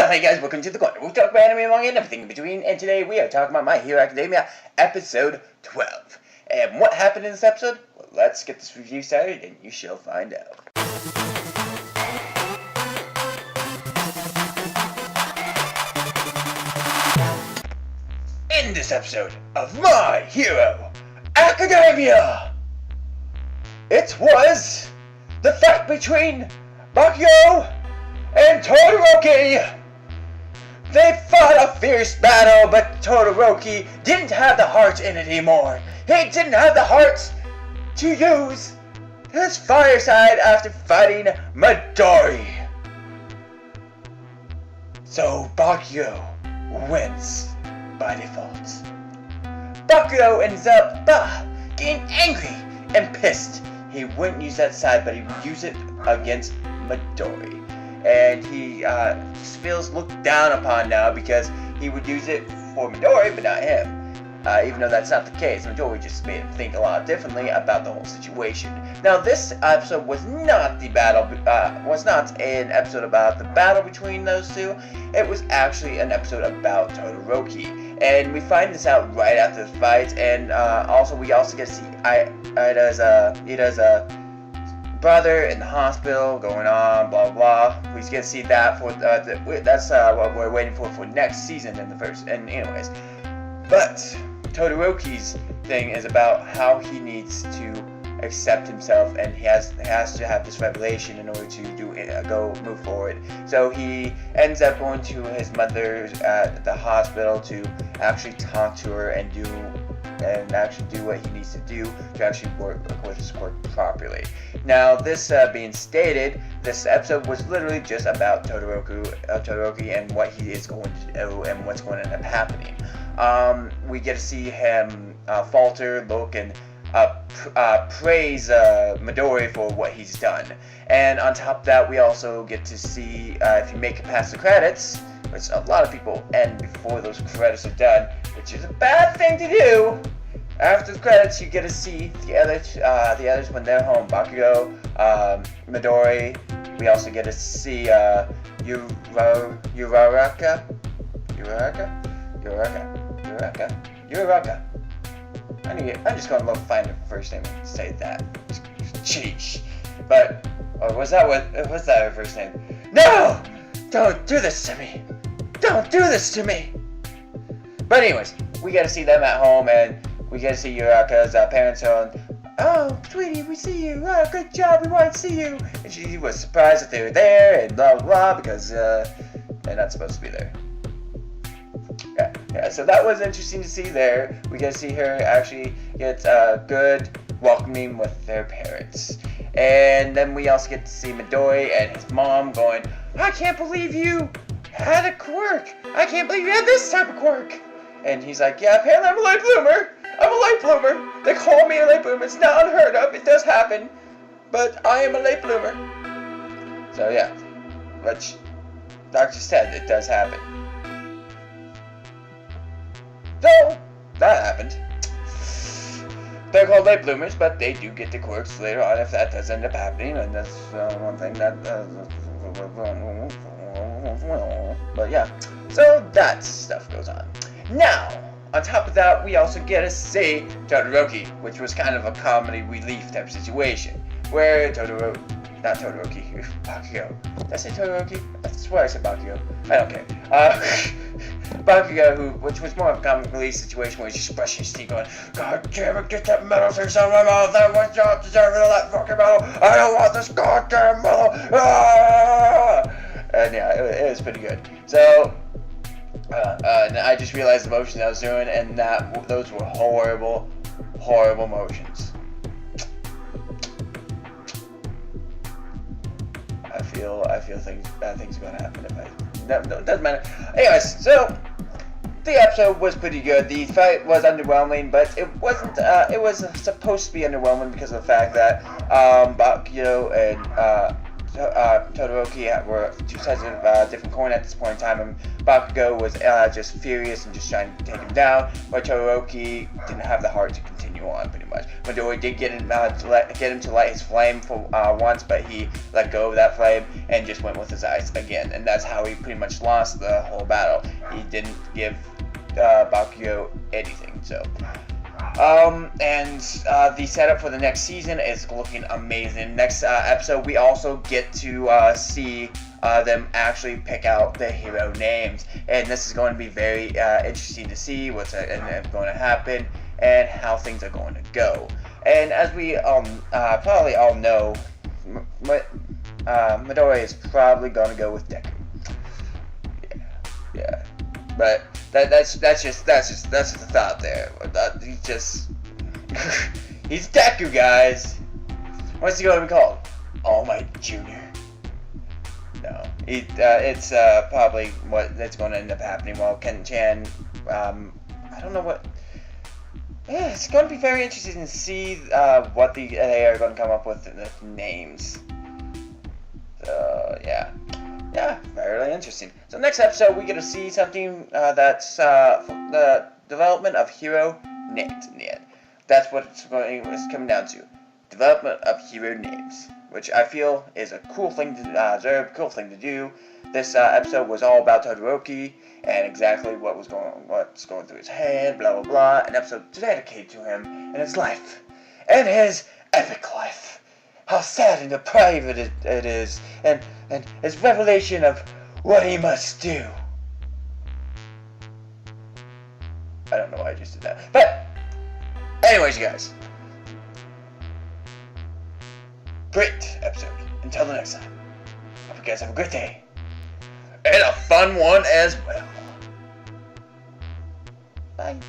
Well, hey guys, welcome to The Corner. We'll talk about anime, manga, and everything in between, and today we are talking about My Hero Academia, episode 12. And what happened in this episode? Well, let's get this review started, and you shall find out. In this episode of My Hero Academia, it was the fight between Bakugo and Todoroki. They fought a fierce battle, but Todoroki didn't have the heart in it anymore. He didn't have the heart to use his fire side after fighting Midori. So Bakugo wins by default. Bakugo ends up getting angry and pissed. He wouldn't use that side, but he would use it against Midori. And he feels looked down upon now because he would use it for Midori, but not him. Even though that's not the case, Midori just made him think a lot differently about the whole situation. Now, this episode was not an episode about the battle between those two. It was actually an episode about Todoroki, and we find this out right after the fight. And we also get to see Ida's brother in the hospital going on, blah blah. We get to see that for that's what we're waiting for next season in the first. And anyways, but Todoroki's thing is about how he needs to accept himself, and he has to have this revelation in order to move forward. So he ends up going to his mother at the hospital to actually talk to her and actually do what he needs to do to actually work with his quirk properly. Now, this being stated, this episode was literally just about Todoroki and what he is going to do and what's going to end up happening. We get to see him falter, look, and praise Midori for what he's done. And on top of that, we also get to see, if you make it past the credits, which a lot of people end before those credits are done, which is a bad thing to do. After the credits, you get to see the others when they're home. Bakugo, Midori. We also get to see Uraraka. I'm just gonna find the first name and say that. Sheesh. But was that her first name? No! Don't do this to me! Don't do this to me! But anyways, we get to see them at home, and we get to see Uraraka's parents on. Oh, sweetie, we see you. Oh, good job. We want to see you. And she was surprised that they were there, and blah blah blah, because they're not supposed to be there. Yeah, so that was interesting to see there. We get to see her actually get good welcoming with their parents. And then we also get to see Midori and his mom going, I can't believe you had a quirk. I can't believe you had this type of quirk. And he's like, yeah, apparently I'm a late bloomer. I'm a late bloomer. They call me a late bloomer. It's not unheard of. It does happen. But I am a late bloomer. So yeah, which Doctor said it does happen. So, that happened. They're called late bloomers, but they do get the quirks later on if that does end up happening, and that's one thing that... but yeah, so that stuff goes on. Now, on top of that, we also get to see Todoroki, which was kind of a comedy relief type situation, where Bakugo. Did I say Todoroki? I swear I said Bakugo. I don't care. Bakugo, which was more of a comic relief situation where he's just brushing his teeth going, God damn it, get that metal thing out of my mouth, that was not deserving of that fucking metal, I don't want this goddamn metal, And yeah, it was pretty good. So, and I just realized the motion I was doing, and those were horrible, horrible motions. I feel bad things are gonna happen if I. No, it doesn't matter. Anyways, so the episode was pretty good. The fight was underwhelming, but it wasn't. It was supposed to be underwhelming because of the fact that Bakugo and Todoroki were two sides of a different coin at this point in time, and Bakugo was just furious and just trying to take him down, but Todoroki didn't have the heart to continue on, pretty much. Midori did get him to light his flame for once, but he let go of that flame and just went with his eyes again, and that's how he pretty much lost the whole battle. He didn't give Bakugo anything, so... the setup for the next season is looking amazing. Next episode, we also get to see them actually pick out the hero names, and this is going to be very interesting to see what's going to happen and how things are going to go. And as we probably all know, Midori is probably going to go with Deku. Yeah. But that's just the thought there. He's just he's Deku, guys. What's he going to be called? All Might Junior. No, it's probably what that's going to end up happening. While Ken-chan, I don't know what. Yeah, it's going to be very interesting to see what they are going to come up with in the names. So yeah. Yeah, very interesting. So next episode, we get to see something that's the development of hero names in the end. That's what it's coming down to. Development of hero names, which I feel is a cool thing to observe, cool thing to do. This episode was all about Todoroki and exactly what's going through his head, blah blah blah. An episode dedicated to him and his life, and his epic life. How sad and depraved it is, and his revelation of what he must do. I don't know why I just did that. But, anyways, you guys. Great episode. Until the next time. Hope you guys have a good day. And a fun one as well. Bye.